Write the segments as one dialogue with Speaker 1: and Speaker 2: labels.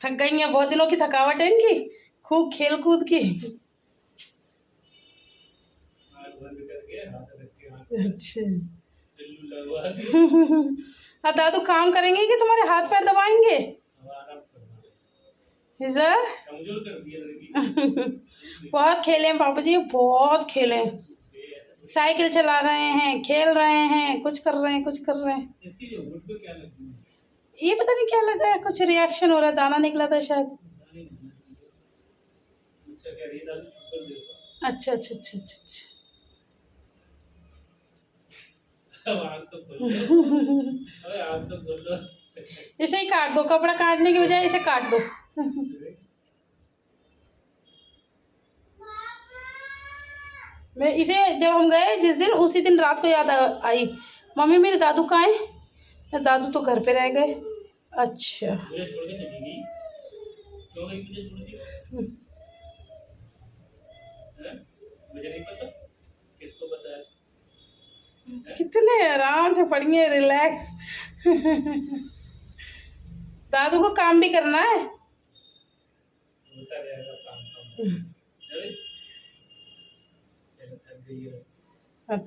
Speaker 1: थक गई हैं, बहुत दिनों की थकावट है इनकी, खूब खेल कूद की। अच्छा अब दादू काम करेंगे कि तुम्हारे हाथ पैर दबाएंगे? सर बहुत खेले हैं पापा जी, बहुत खेले हैं। साइकिल चला रहे हैं, खेल रहे हैं, कुछ कर रहे हैं, कुछ कर रहे हैं। ये पता नहीं क्या लगा है, कुछ रिएक्शन हो रहा है, दाना निकला था शायद। अच्छा अच्छा अच्छा अच्छा अच्छा। इसे ही काट दो, कपड़ा काटने की बजाय इसे काट दो। मैं इसे जब हम गए जिस दिन, उसी दिन रात को याद आई, मम्मी मेरे दादू कहाँ है? दादू तो घर पे रह गए। अच्छा कितने आराम से पढ़िए, रिलैक्स। दादू को काम भी करना है।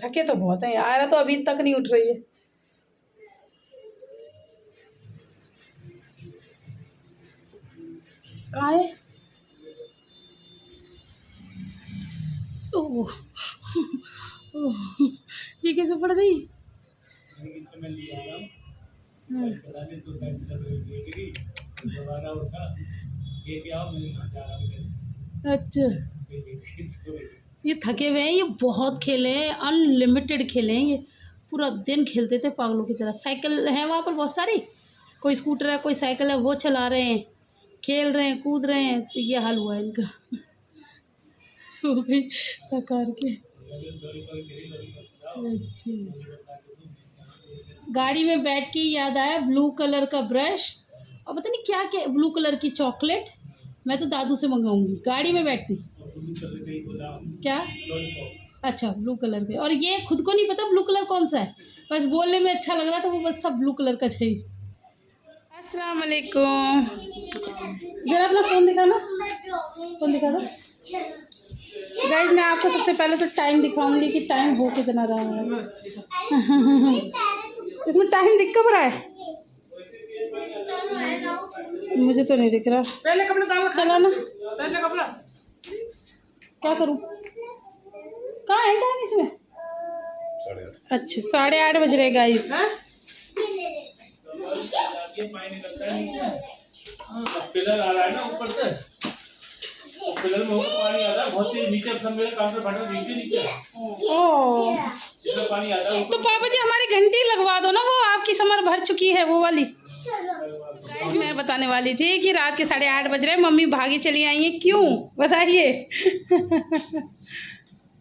Speaker 1: थके तो बहुत है, आयरा तो अभी तक नहीं उठ रही है। कहाँ है? ओह ये कैसे पड़ गई? अच्छा ये थके हुए हैं, ये बहुत खेले हैं, अनलिमिटेड खेले हैं ये, पूरा दिन खेलते थे पागलों की तरह। साइकिल है वहाँ पर बहुत सारी, कोई स्कूटर है, कोई साइकिल है, वो चला रहे हैं, खेल रहे हैं, कूद रहे हैं। तो ये हाल हुआ है इनका। सो गई थकार के। अच्छा गाड़ी में बैठ के याद आया, ब्लू कलर का ब्रश और पता नहीं क्या क्या, ब्लू कलर की चॉकलेट, मैं तो दादू से मंगाऊंगी गाड़ी में बैठती। क्या? अच्छा ब्लू कलर के, और ये खुद को नहीं पता ब्लू कलर कौन सा है, बस बोलने में अच्छा लग रहा था, वो बस सब ब्लू कलर का चाहिए। अस्सलाम वालेकुम। जरा अपना फ़ोन दिखाना, फ़ोन दिखा दो गाइस। मैं आपको सबसे पहले तो टाइम दिखाऊंगी कि टाइम हो कितना रहा है। इसमें टाइम दिख कब रहा है? मुझे तो नहीं दिख रहा। पहले कपड़ा चला ना, पहले कपड़ा क्या करूं? कहाँ है टाइम इसमें? अच्छा 8:30 बज रहे गाइस। पिलर आ रहा है ना ऊपर से, पिलर में पानी आ रहा है बहुत तेज, नीचे सब मेरे काम पे फटा नीचे। ओह पानी आता है तो पापा जी हमारी घंटी लगवा दो ना, वो आपकी समर भर चुकी है वो वाली। मैं बताने वाली थी कि रात के 8:30 बज रहे, मम्मी भागी चली आई है, क्यों बताइए?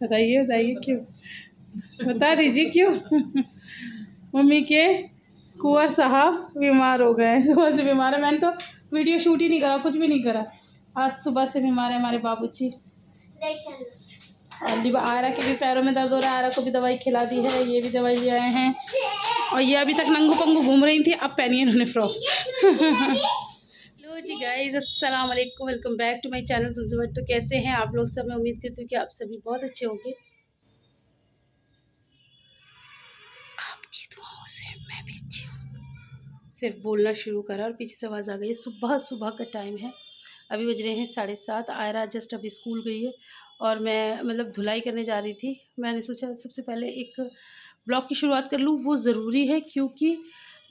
Speaker 1: बताइए बताइए क्यों, बता दीजिए क्यों? मम्मी के कुंवर साहब बीमार हो गए, सुबह से बीमार है। मैंने तो वीडियो शूट ही नहीं करा, कुछ भी नहीं करा, आज सुबह से बीमार है हमारे बाबूजी। और आयरा के भी पैरों में दर्द हो रहा है, आयरा को भी दवाई खिला दी है, ये भी दवाई ले आए हैं, और ये अभी तक नंगू पंगू घूम रही थी, अब पहनी है इन्होंने फ्रॉक। हेलो जी गाइस, अस्सलाम वालेकुम, welcome back to my channel जुजुवट। तो कैसे हैं आप लोग सब? मैं उम्मीद करती हूँ कि आप सभी बहुत अच्छे होंगे। आपकी दुआओं से मैं भी अच्छी हूँ। सिर्फ बोलना शुरू करा और पीछे से आवाज़ आ गई है। सुबह सुबह का टाइम है, अभी बज रहे हैं 7:30। आयरा जस्ट अभी स्कूल गई है और मैं मतलब धुलाई करने जा रही थी। मैंने सोचा सबसे पहले एक ब्लॉग की शुरुआत कर लूँ, वो ज़रूरी है, क्योंकि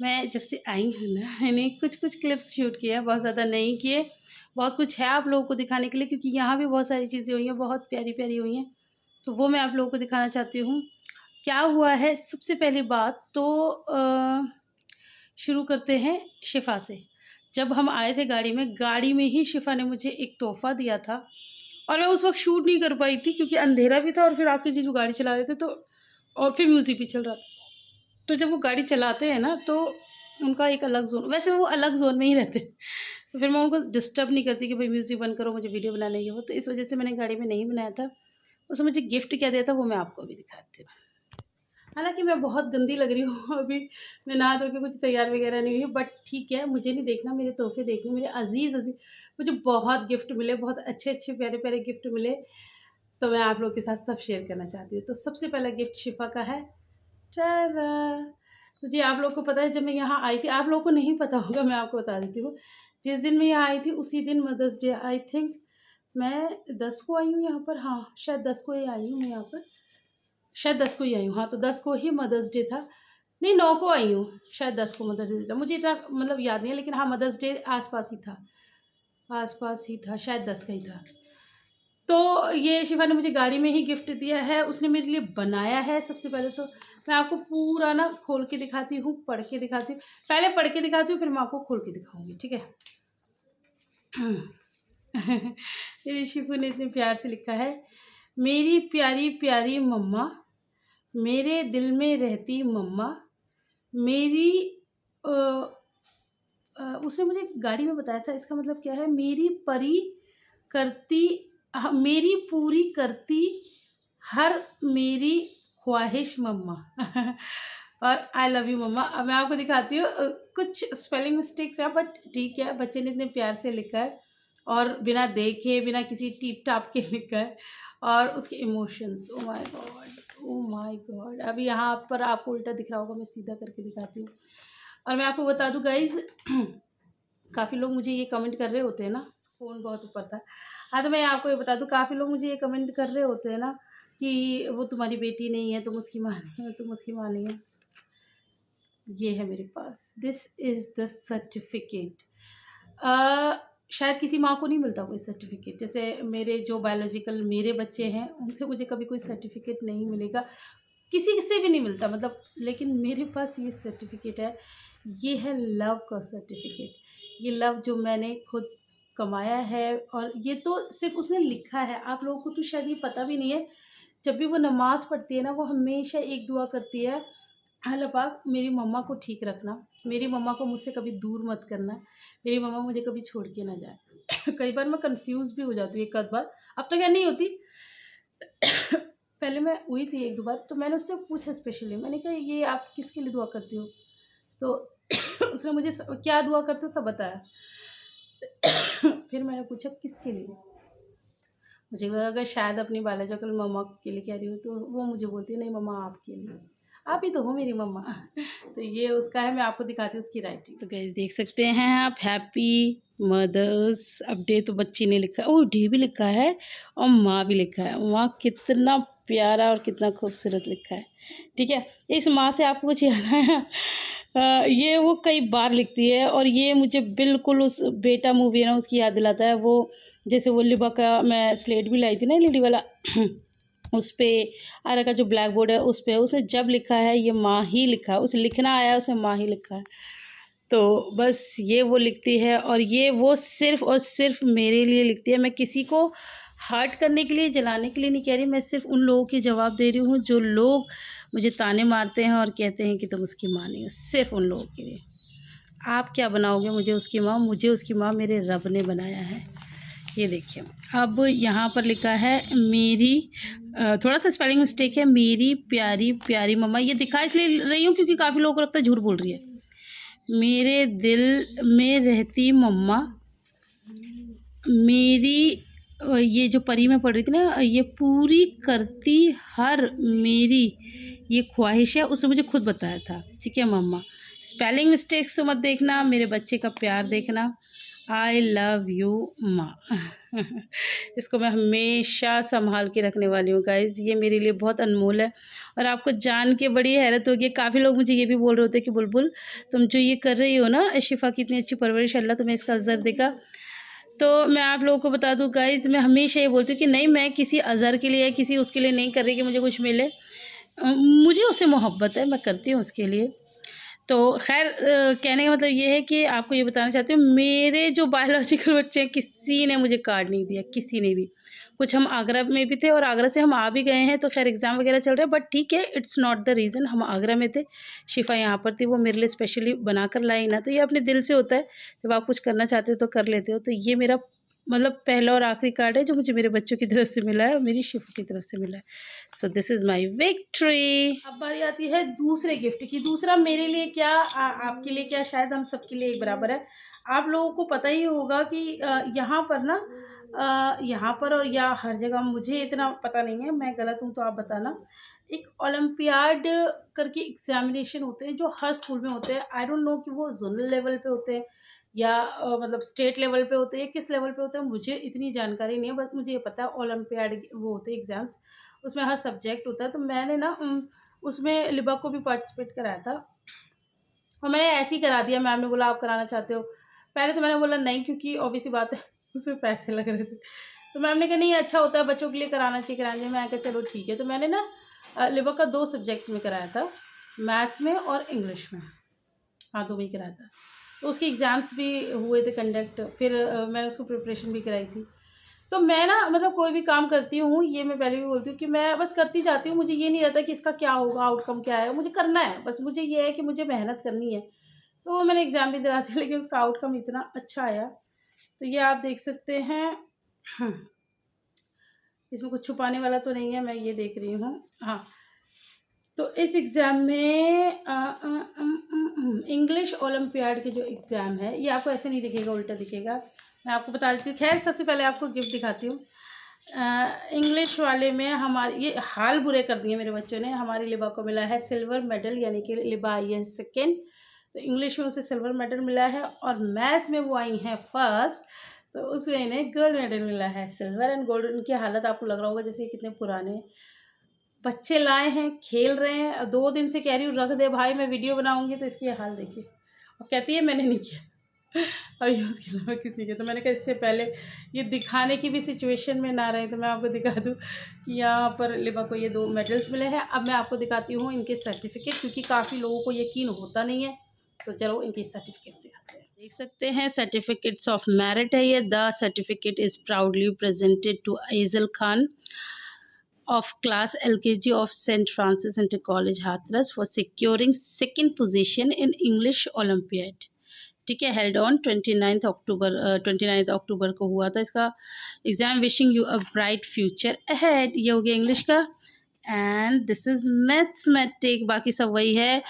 Speaker 1: मैं जब से आई हूँ ना, मैंने कुछ कुछ क्लिप्स शूट किए हैं, बहुत ज़्यादा नहीं किए। बहुत कुछ है आप लोगों को दिखाने के लिए, क्योंकि यहाँ भी बहुत सारी चीज़ें हुई हैं, बहुत प्यारी प्यारी हुई हैं, तो वो मैं आप लोगों को दिखाना चाहती हूँ। क्या हुआ है, सबसे पहली बात तो शुरू करते हैं शिफ़ा से। जब हम आए थे गाड़ी में ही शिफ़ा ने मुझे एक तोहफ़ा दिया था, और मैं उस वक्त शूट नहीं कर पाई थी क्योंकि अंधेरा भी था, और फिर आपके जीजू गाड़ी चला रहे थे, तो और फिर म्यूज़िक भी चल रहा था। तो जब वो गाड़ी चलाते हैं ना, तो उनका एक अलग जोन, वैसे वो अलग जोन में ही रहते हैं, तो फिर मैं उनको डिस्टर्ब नहीं करती कि भाई म्यूज़िक बंद करो, मुझे वीडियो बनाना है वो, तो इस वजह से मैंने गाड़ी में नहीं बनाया था। उसने मुझे गिफ्ट क्या दिया था वो मैं आपको भी दिखाती हूँ। हालांकि मैं बहुत गंदी लग रही हूँ अभी, मैं नहा धो के कुछ तैयार वगैरह नहीं हुई, बट ठीक है, मुझे नहीं देखना, मेरे तोहफे देखने, मेरे अजीज अजीज मुझे बहुत गिफ्ट मिले, बहुत अच्छे अच्छे प्यारे प्यारे गिफ्ट मिले, तो मैं आप लोग के साथ सब शेयर करना चाहती हूँ। तो सबसे पहला गिफ्ट शिफा का है। टारा! मुझे आप लोग को पता है, जब मैं यहाँ आई थी, आप लोगों को नहीं पता होगा, मैं आपको बता देती हूँ। जिस दिन मैं यहाँ आई थी उसी दिन मदर्स डे, आई थिंक मैं 10 को आई हूँ यहाँ पर, हाँ शायद 10 को ही आई हूँ मैं यहाँ पर, शायद 10 को ही आई हूँ, हाँ तो 10 को ही मदर्स डे था, नहीं 9 को आई हूँ, शायद 10 को मदर्स डे था, मुझे इतना मतलब याद नहीं है, लेकिन हाँ मदर्स डे आसपास ही था, आसपास ही था, शायद 10 का ही था। तो ये शिफा ने मुझे गाड़ी में ही गिफ्ट दिया है, उसने मेरे लिए बनाया है। सबसे पहले तो मैं आपको पूरा ना खोल के दिखाती हूँ, पढ़ के दिखाती हूँ, पहले पढ़ के दिखाती हूँ, फिर मैं आपको खोल के दिखाऊंगी, ठीक है। मेरी शिफू ने इतने प्यार से लिखा है, मेरी प्यारी प्यारी मम्मा, मेरे दिल में रहती मम्मा, मेरी उसने मुझे गाड़ी में बताया था, इसका मतलब क्या है, मेरी परी करती, मेरी पूरी करती हर मेरी ख्वाहिश मम्मा। और आई लव यू मम्मा। अब मैं आपको दिखाती हूँ, कुछ स्पेलिंग मिस्टेक्स है, बट ठीक है, बच्चे ने इतने प्यार से लिखा है और बिना देखे, बिना किसी टीप टाप के लिखा है, और उसके emotions, oh my God, oh my God. अभी यहाँ पर आपको उल्टा दिख रहा होगा, मैं सीधा करके दिखाती हूँ। और मैं आपको बता दूँ गाइज, काफ़ी लोग मुझे ये कमेंट कर रहे होते हैं ना, फ़ोन बहुत ऊपर था, हाँ तो मैं आपको ये बता दूँ, काफ़ी लोग मुझे ये कमेंट कर रहे होते हैं ना कि वो तुम्हारी बेटी नहीं है, तुम उसकी माँ नहीं हो, तुम उसकी माँ नहीं हो। ये है मेरे पास, दिस इज़ द सर्टिफिकेट। शायद किसी माँ को नहीं मिलता कोई सर्टिफिकेट, जैसे मेरे जो बायोलॉजिकल मेरे बच्चे हैं उनसे मुझे कभी कोई सर्टिफिकेट नहीं मिलेगा, किसी से भी नहीं मिलता मतलब, लेकिन मेरे पास ये सर्टिफिकेट है। ये है लव का सर्टिफिकेट, ये लव जो मैंने खुद कमाया है, और ये तो सिर्फ उसने लिखा है, आप लोगों को तो शायद ये पता भी नहीं है। जब भी वो नमाज़ पढ़ती है ना, वो हमेशा एक दुआ करती है, अल्लाह पाक मेरी मम्मा को ठीक रखना, मेरी मम्मा को मुझसे कभी दूर मत करना, मेरी मम्मा मुझे कभी छोड़ के ना जाए। कई बार मैं कंफ्यूज भी हो जाती हूँ, एक आध बार, अब तो क्या नहीं होती। पहले मैं हुई थी एक दो बार, तो मैंने उससे पूछा स्पेशली, मैंने कहा ये आप किसके लिए दुआ करती हो, तो उसने मुझे क्या दुआ करते हो सब बताया। फिर मैंने पूछा किसके लिए, मुझे लगा अगर शायद अपनी बायोलॉजिकल मम्मा के लिए कह रही हूँ, तो वो मुझे बोलती है नहीं मम्मा आपके लिए, आप ही तो हो मेरी मम्मा। तो ये उसका है, मैं आपको दिखाती हूँ उसकी राइटिंग। तो गाइस देख सकते हैं आप, हैप्पी मदर्स अब डे, तो बच्ची ने लिखा है, ओ डे भी लिखा है और माँ भी लिखा है, माँ कितना प्यारा और कितना खूबसूरत लिखा है। ठीक है, इस माँ से आपको कुछ याद आया, ये वो कई बार लिखती है, और ये मुझे बिल्कुल उस बेटा मूवी है ना उसकी याद दिलाता है। वो जैसे वो लिबा का मैं स्लेट भी लाई थी ना एलईडी वाला, उस पे आरा का जो ब्लैक बोर्ड है उस पे उसने जब लिखा है ये माँ ही लिखा है, उसे लिखना आया उसे माँ ही लिखा है। तो बस ये वो लिखती है, और ये वो सिर्फ़ और सिर्फ मेरे लिए लिखती है। मैं किसी को हर्ट करने के लिए, जलाने के लिए नहीं कह रही, मैं सिर्फ उन लोगों के जवाब दे रही हूँ जो लोग मुझे ताने मारते हैं और कहते हैं कि तुम उसकी माँ नहीं हो, सिर्फ उन लोगों के लिए। आप क्या बनाओगे मुझे उसकी माँ, मुझे उसकी माँ मेरे रब ने बनाया है। ये देखिए, अब यहाँ पर लिखा है मेरी, थोड़ा सा स्पेलिंग मिस्टेक है, मेरी प्यारी प्यारी मम्मा। ये दिखा इसलिए रही हूँ क्योंकि काफ़ी लोगों को लगता है झूठ बोल रही है। मेरे दिल में रहती मम्मा, मेरी ये जो परी में पढ़ रही थी ना, ये पूरी करती हर मेरी ये ख्वाहिश है, उसने मुझे खुद बताया था। ठीक है मम्मा, स्पेलिंग मिस्टेक्स मत देखना, मेरे बच्चे का प्यार देखना। आई लव यू माँ। इसको मैं हमेशा संभाल के रखने वाली हूँ गाइज़, ये मेरे लिए बहुत अनमोल है। और आपको जान के बड़ी हैरत होगी, काफ़ी लोग मुझे ये भी बोल रहे होते हैं कि बुलबुल तुम जो ये कर रही हो ना, शिफा की इतनी अच्छी परवरिश, अल्लाह तुम्हें इसका अज़र देगा। तो मैं आप लोगों को बता दूँ गाइज़, मैं हमेशा ये बोलती हूँ कि नहीं, मैं किसी अज़र के लिए, किसी उसके लिए नहीं कर रही कि मुझे कुछ मिले। मुझे उससे मोहब्बत है, मैं करती हूँ उसके लिए। तो खैर, कहने का मतलब ये है कि आपको ये बताना चाहती हूँ, मेरे जो बायोलॉजिकल बच्चे हैं किसी ने मुझे कार्ड नहीं दिया, किसी ने भी। कुछ हम आगरा में भी थे और आगरा से हम आ भी गए हैं, तो खैर एग्ज़ाम वगैरह चल रहे हैं, बट ठीक है, इट्स नॉट द रीज़न। हम आगरा में थे, शिफा यहाँ पर थी, वो मेरे लिए स्पेशली बना कर लाई ना, तो ये अपने दिल से होता है, जब आप कुछ करना चाहते हो तो कर लेते हो। तो ये मेरा मतलब पहला और आखिरी कार्ड है जो मुझे मेरे बच्चों की तरफ से मिला है और मेरी शिफू की तरफ से मिला है। So this is my victory. अब बारी आती है दूसरे गिफ्ट की। दूसरा मेरे लिए क्या आपके लिए क्या, शायद हम सबके लिए एक बराबर है। आप लोगों को पता ही होगा कि यहाँ पर ना यहाँ पर और या हर जगह, मुझे इतना पता नहीं है, मैं गलत हूँ तो आप बताना, एक ओलंपियाड करके एग्जामिनेशन होते हैं जो हर स्कूल में होते हैं। आई डोंट नो कि वो जोनल लेवल पे होते हैं या मतलब स्टेट लेवल पे होते हैं, किस लेवल पे होते हैं, मुझे इतनी जानकारी नहीं है। बस मुझे ये पता है ओलंपियाड वो होते हैं एग्ज़ाम्स, उसमें हर सब्जेक्ट होता है। तो मैंने ना उसमें लिबा को भी पार्टिसिपेट कराया था और मैंने ऐसे ही करा दिया। मैम ने बोला आप कराना चाहते हो? पहले तो मैंने बोला नहीं, क्योंकि ऑब्वियस सी बात है उसमें पैसे लग रहे थे। तो मैम ने कहा नहीं अच्छा होता है, बच्चों के लिए कराना चाहिए कराना चाहिए। मैं कहा चलो ठीक है। तो मैंने ना लिबा का 2 सब्जेक्ट में कराया था, मैथ्स में और इंग्लिश में। हाँ, 2 में ही कराया था। तो उसके एग्ज़ाम्स भी हुए थे कंडक्ट, फिर मैंने उसको प्रिपरेशन भी कराई थी। तो मैं ना मतलब कोई भी काम करती हूँ, ये मैं पहले भी बोलती हूँ कि मैं बस करती जाती हूँ। मुझे ये नहीं रहता कि इसका क्या होगा, आउटकम क्या है, मुझे करना है। बस मुझे ये है कि मुझे मेहनत करनी है। तो वो मैंने एग्ज़ाम भी दिया था लेकिन उसका आउटकम इतना अच्छा आया। तो ये आप देख सकते हैं। इसमें कुछ छुपाने वाला तो नहीं है, मैं ये देख रही हूँ। हाँ, तो इस एग्ज़ाम में इंग्लिश ओलंपियाड के जो एग्ज़ाम है, ये आपको ऐसे नहीं दिखेगा, उल्टा दिखेगा। मैं आपको बता देती हूँ। खैर सबसे पहले आपको गिफ्ट दिखाती हूँ। इंग्लिश वाले में हमारे ये हाल बुरे कर दिए मेरे बच्चों ने। हमारी लिबा को मिला है सिल्वर मेडल, यानी कि लिबा आई है सेकेंड, तो इंग्लिश में उसे सिल्वर मेडल मिला है। और मैथ्स में वो आई हैं फर्स्ट, तो उसमें इन्हें गोल्ड मेडल मिला है। Silver and gold. इनकी हालत आपको लग रहा होगा जैसे कितने पुराने बच्चे लाए हैं, खेल रहे हैं। 2 दिन से कह रही हूँ रख दे भाई, मैं वीडियो बनाऊंगी। तो इसकी हाल देखिए, और कहती है मैंने नहीं किया अभी उसके अलावा किसी के। तो मैंने कहा इससे पहले ये दिखाने की भी सिचुएशन में ना रहे तो मैं आपको दिखा दूँ कि यहाँ पर लिबा को ये 2 मेडल्स मिले हैं। अब मैं आपको दिखाती हूँ इनके सर्टिफिकेट, क्योंकि काफ़ी लोगों को यकीन होता नहीं है। तो चलो इनके सर्टिफिकेट दिखाते हैं। देख सकते हैं सर्टिफिकेट्स ऑफ मेरिट है ये। The certificate is proudly presented to Ejal Khan of class LKG of St. Francis Inter College Hathras for securing second position in English Olympiad। ठीक है, हेल्ड ऑन 29 अक्टूबर को हुआ था इसका exam. Wishing you a bright future ahead, ये हो गया English का। एंड दिस इज़ मैथमेटिक, बाकी सब वही है,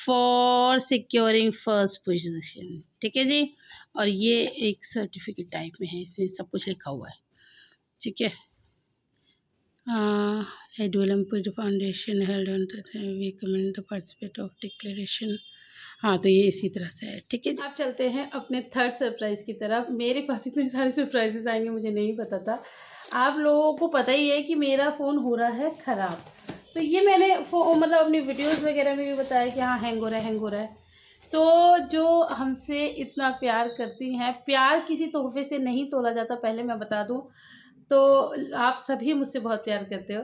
Speaker 1: फॉर सिक्योरिंग फर्स्ट पोजीशन। ठीक है जी, और ये एक सर्टिफिकेट टाइप में है, इसमें सब कुछ लिखा हुआ है। ठीक है, Olympiad foundation held on we comment the participate of declaration. हाँ, तो ये इसी तरह से है। ठीक है, आप चलते हैं अपने थर्ड सरप्राइज़ की तरफ। मेरे पास इतने सारे सरप्राइजेस आएंगे मुझे नहीं पता था। आप लोगों को पता ही है कि मेरा फ़ोन हो रहा है ख़राब। तो ये मैंने मतलब अपनी वीडियोस वगैरह में भी बताया कि हाँ हैंग हो रहा है, हैंग हो रहा है। तो जो हमसे इतना प्यार करती हैं, प्यार किसी तोहफे से नहीं तोला जाता, पहले मैं बता दूँ। तो आप सभी मुझसे बहुत प्यार करते हो।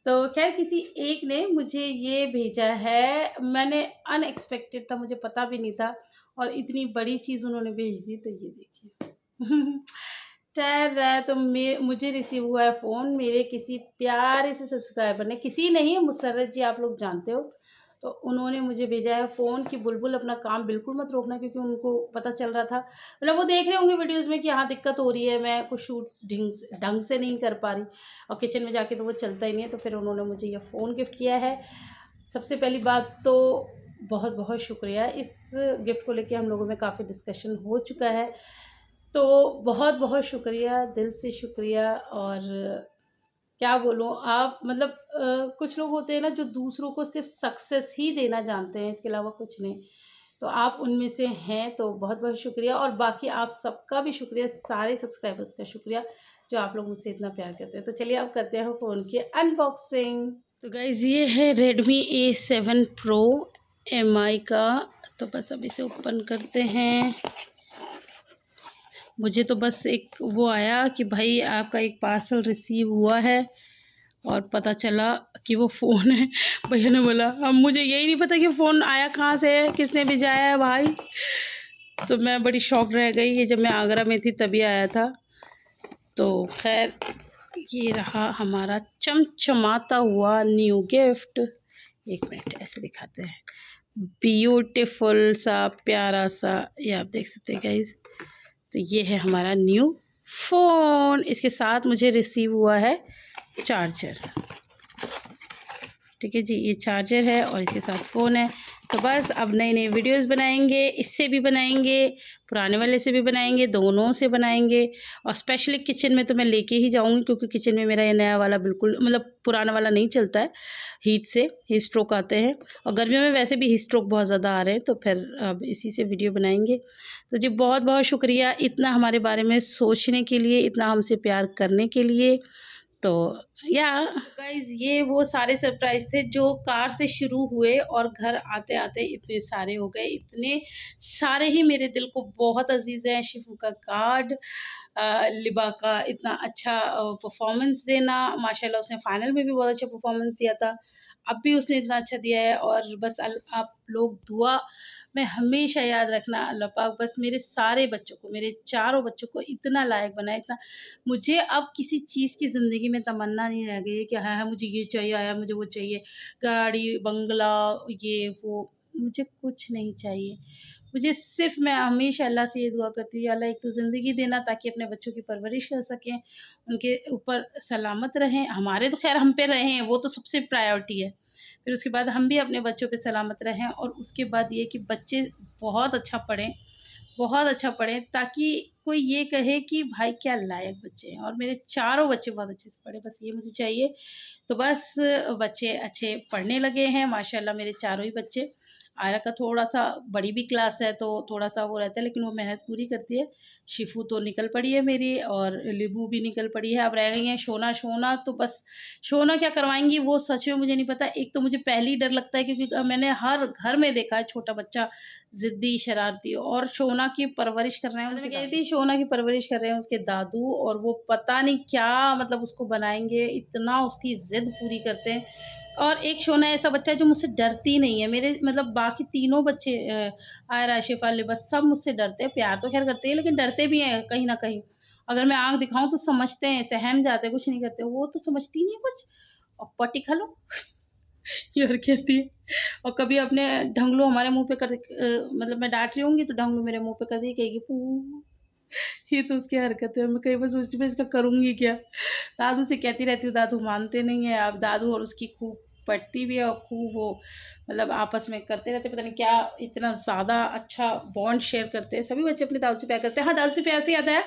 Speaker 1: तो खैर किसी एक ने मुझे ये भेजा है, मैंने अनएक्सपेक्टेड था, मुझे पता भी नहीं था, और इतनी बड़ी चीज़ उन्होंने भेज दी। तो ये देखिए ठहर है। तो मुझे रिसीव हुआ है फ़ोन मेरे किसी प्यारे से सब्सक्राइबर ने, किसी नहीं, मुसर्रत जी आप लोग जानते हो। तो उन्होंने मुझे भेजा है फ़ोन कि बुलबुल अपना काम बिल्कुल मत रोकना, क्योंकि उनको पता चल रहा था, मतलब वो देख रहे होंगे वीडियोज़ में कि हाँ दिक्कत हो रही है, मैं कुछ शूट ढंग से नहीं कर पा रही, और किचन में जाके तो वो चलता ही नहीं है। तो फिर उन्होंने मुझे ये फ़ोन गिफ्ट किया है। सबसे पहली बात तो बहुत बहुत शुक्रिया। इस गिफ्ट को लेके हम लोगों में काफ़ी डिस्कशन हो चुका है, तो बहुत बहुत शुक्रिया, दिल से शुक्रिया। और क्या बोलूँ, आप मतलब कुछ लोग होते हैं ना जो दूसरों को सिर्फ सक्सेस ही देना जानते हैं, इसके अलावा कुछ नहीं। तो आप उनमें से हैं, तो बहुत बहुत शुक्रिया। और बाकी आप सबका भी शुक्रिया, सारे सब्सक्राइबर्स का शुक्रिया जो आप लोग मुझसे इतना प्यार करते हैं। तो चलिए अब करते हैं फ़ोन की अनबॉक्सिंग। तो गाइज़ ये है Redmi A7 Pro MI का। तो बस अब इसे ओपन करते हैं। मुझे तो बस एक वो आया कि भाई आपका एक पार्सल रिसीव हुआ है, और पता चला कि वो फ़ोन है। भैया ने बोला, अब मुझे यही नहीं पता कि फ़ोन आया कहाँ से है, किसने भिजाया है भाई। तो मैं बड़ी शॉक रह गई। ये जब मैं आगरा में थी तभी आया था। तो खैर ये रहा हमारा चमचमाता हुआ न्यू गिफ्ट। एक मिनट ऐसे दिखाते हैं, ब्यूटीफुल सा प्यारा सा, ये आप देख सकते हैं गाइस। तो ये है हमारा न्यू फ़ोन, इसके साथ मुझे रिसीव हुआ है चार्जर। ठीक है जी, ये चार्जर है और इसके साथ फ़ोन है। तो बस अब नई नई वीडियोस बनाएंगे, इससे भी बनाएंगे, पुराने वाले से भी बनाएंगे, दोनों से बनाएंगे। और स्पेशली किचन में तो मैं लेके ही जाऊंगी, क्योंकि किचन में मेरा ये नया वाला बिल्कुल मतलब पुराना वाला नहीं चलता है, हीट से हीट स्ट्रोक आते हैं। और गर्मियों में वैसे भी हीट स्ट्रोक बहुत ज़्यादा आ रहे हैं, तो फिर अब इसी से वीडियो बनाएंगे। तो जी बहुत बहुत शुक्रिया इतना हमारे बारे में सोचने के लिए, इतना हमसे प्यार करने के लिए। तो या गाइज ये वो सारे सरप्राइज थे जो कार से शुरू हुए और घर आते आते इतने सारे हो गए। इतने सारे ही मेरे दिल को बहुत अजीज हैं। शिफू का कार्ड, लिबा का इतना अच्छा परफॉर्मेंस देना, माशाल्लाह उसने फाइनल में भी बहुत अच्छा परफॉर्मेंस दिया था, अब भी उसने इतना अच्छा दिया है। और बस आप लोग दुआ में हमेशा याद रखना, अल्लाह पाक बस मेरे सारे बच्चों को, मेरे चारों बच्चों को इतना लायक बनाए, इतना मुझे अब किसी चीज़ की ज़िंदगी में तमन्ना नहीं रह गई है कि हाँ हाँ मुझे ये चाहिए, आया मुझे वो चाहिए, गाड़ी बंगला ये वो, मुझे कुछ नहीं चाहिए। मुझे सिर्फ, मैं हमेशा अल्लाह से ये दुआ करती हूँ, अल्लाह एक तो ज़िंदगी देना ताकि अपने बच्चों की परवरिश कर सकें, उनके ऊपर सलामत रहें। हमारे तो खैर हम पे रहें, वो तो सबसे प्रायोरिटी है। फिर उसके बाद हम भी अपने बच्चों पे सलामत रहें, और उसके बाद ये कि बच्चे बहुत अच्छा पढ़ें, बहुत अच्छा पढ़ें, ताकि कोई ये कहे कि भाई क्या लायक बच्चे हैं। और मेरे चारों बच्चे बहुत अच्छे से पढ़े, बस ये मुझे चाहिए। तो बस बच्चे अच्छे पढ़ने लगे हैं माशाल्लाह, मेरे चारों ही बच्चे। आयरा का थोड़ा सा बड़ी भी क्लास है तो थोड़ा सा वो रहता है, लेकिन वो मेहनत पूरी करती है। शिफू तो निकल पड़ी है मेरी, और लिबू भी निकल पड़ी है। अब रह गई हैं शोना। शोना तो बस, शोना क्या करवाएंगी वो सच में मुझे नहीं पता। एक तो मुझे पहले ही डर लगता है, क्योंकि मैंने हर घर में देखा है छोटा बच्चा ज़िद्दी, शरारती, और शोना की परवरिश कर रहे हैं, मैं कही थी शोना की परवरिश कर रहे हैं उसके दादू, और वो पता नहीं क्या मतलब उसको बनाएंगे, इतना उसकी ज़िद पूरी करते हैं। और एक शोना ऐसा बच्चा है जो मुझसे डरती नहीं है। मेरे मतलब बाकी तीनों बच्चे आयरा, शिफा, लिबस सब मुझसे डरते हैं। प्यार तो खैर करते हैं, लेकिन डरते भी हैं कहीं ना कहीं। अगर मैं आँख दिखाऊं तो समझते हैं, सहम जाते हैं, कुछ नहीं करते। वो तो समझती नहीं है कुछ, और पट्टी खा लो ये और कहती है। और कभी अपने ढंगलो हमारे मुंह पे कर मतलब मैं डांट रही होंगी तो ढंगलो मेरे मुंह पे कर दी, कहेगी पू। ये तो उसकी हरकत है। मैं कई बार सोचती हूँ इसका करूँगी क्या। दादू से कहती रहती हूँ, दादू मानते नहीं है। अब दादू और उसकी खूब पटती भी है, और खूब वो मतलब आपस में करते रहते, पता नहीं क्या इतना ज़्यादा अच्छा बॉन्ड शेयर करते हैं। सभी बच्चे अपने दादू से प्यार करते हैं। हाँ, दादू से प्यार से याद आया,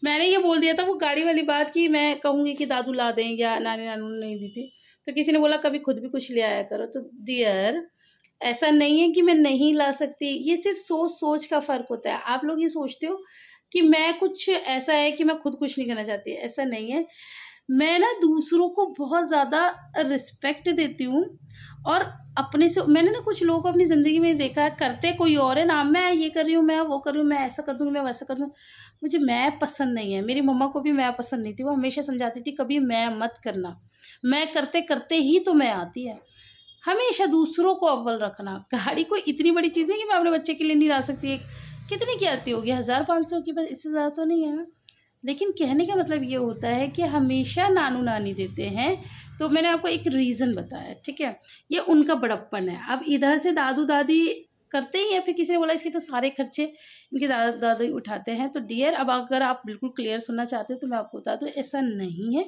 Speaker 1: मैंने ये बोल दिया था वो गाड़ी वाली बात की मैं कहूँगी कि दादू ला दें, या नानी नानू ने नहीं दी थी, तो किसी ने बोला कभी खुद भी कुछ ले आया करो। तो डियर, ऐसा नहीं है कि मैं नहीं ला सकती, ये सिर्फ सोच सोच का फ़र्क होता है। आप लोग ये सोचते हो कि मैं कुछ ऐसा है कि मैं खुद कुछ नहीं करना चाहती, ऐसा नहीं है। मैं ना दूसरों को बहुत ज़्यादा रिस्पेक्ट देती हूँ, और अपने से मैंने ना कुछ लोगों को अपनी ज़िंदगी में देखा है, करते कोई और है ना, मैं ये कर रही हूँ, मैं वो कर रही हूँ, मैं ऐसा कर दूँगी, मैं वैसा कर दूँ। मुझे मैं पसंद नहीं है। मेरी मम्मा को भी मैं पसंद नहीं थी, वो हमेशा समझाती थी कभी मैं मत करना, मैं करते करते ही तो मैं आती है। हमेशा दूसरों को अव्वल रखना। गाड़ी कोई इतनी बड़ी चीज़ है कि मैं अपने बच्चे के लिए नहीं ला सकती। एक कितने की आती होगी, 1000-500 की, बस इससे ज़्यादा तो नहीं है ना। लेकिन कहने का मतलब ये होता है कि हमेशा नानू नानी देते हैं। तो मैंने आपको एक रीज़न बताया, ठीक है, ये उनका बड़प्पन है। अब इधर से दादू दादी करते ही हैं, फिर किसी ने बोला इसके तो सारे खर्चे इनके दादा दादी उठाते हैं। तो डियर, अब अगर आप बिल्कुल क्लियर सुनना चाहते हो तो मैं आपको बता दूं, ऐसा नहीं है।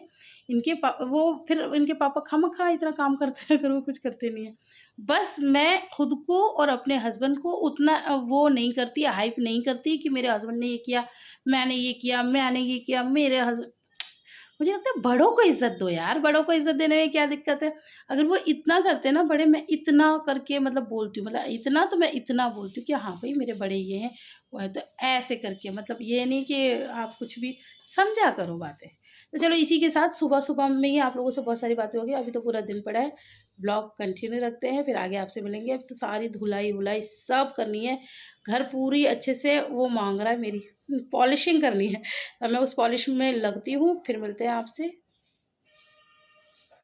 Speaker 1: वो फिर इनके पापा खामखा इतना काम करते हैं अगर वो कुछ करते नहीं है। बस मैं खुद को और अपने हस्बैंड को उतना वो नहीं करती, हाइप नहीं करती कि मेरे हस्बैंड ने ये किया, मैंने ये किया, मैंने ये किया, मेरे हस्बैंड। मुझे लगता है बड़ों को इज्जत दो यार, बड़ों को इज्जत देने में क्या दिक्कत है। अगर वो इतना करते हैं ना बड़े, मैं इतना करके मतलब बोलती हूँ, मतलब इतना तो मैं इतना बोलती हूँ कि हाँ भाई मेरे बड़े ये हैं वो है, तो ऐसे करके, मतलब ये नहीं कि आप कुछ भी समझा करो बातें। तो चलो इसी के साथ सुबह सुबह में ही आप लोगों से बहुत सारी बातें हो गई, अभी तो पूरा दिन पड़ा है। ब्लॉग कंटिन्यू रखते हैं, फिर आगे आपसे मिलेंगे। अब तो सारी धुलाई वुलाई सब करनी है, घर पूरी अच्छे से वो मांग रहा है, मेरी पॉलिशिंग करनी है। अब मैं उस पॉलिश में लगती हूँ, फिर मिलते हैं आपसे।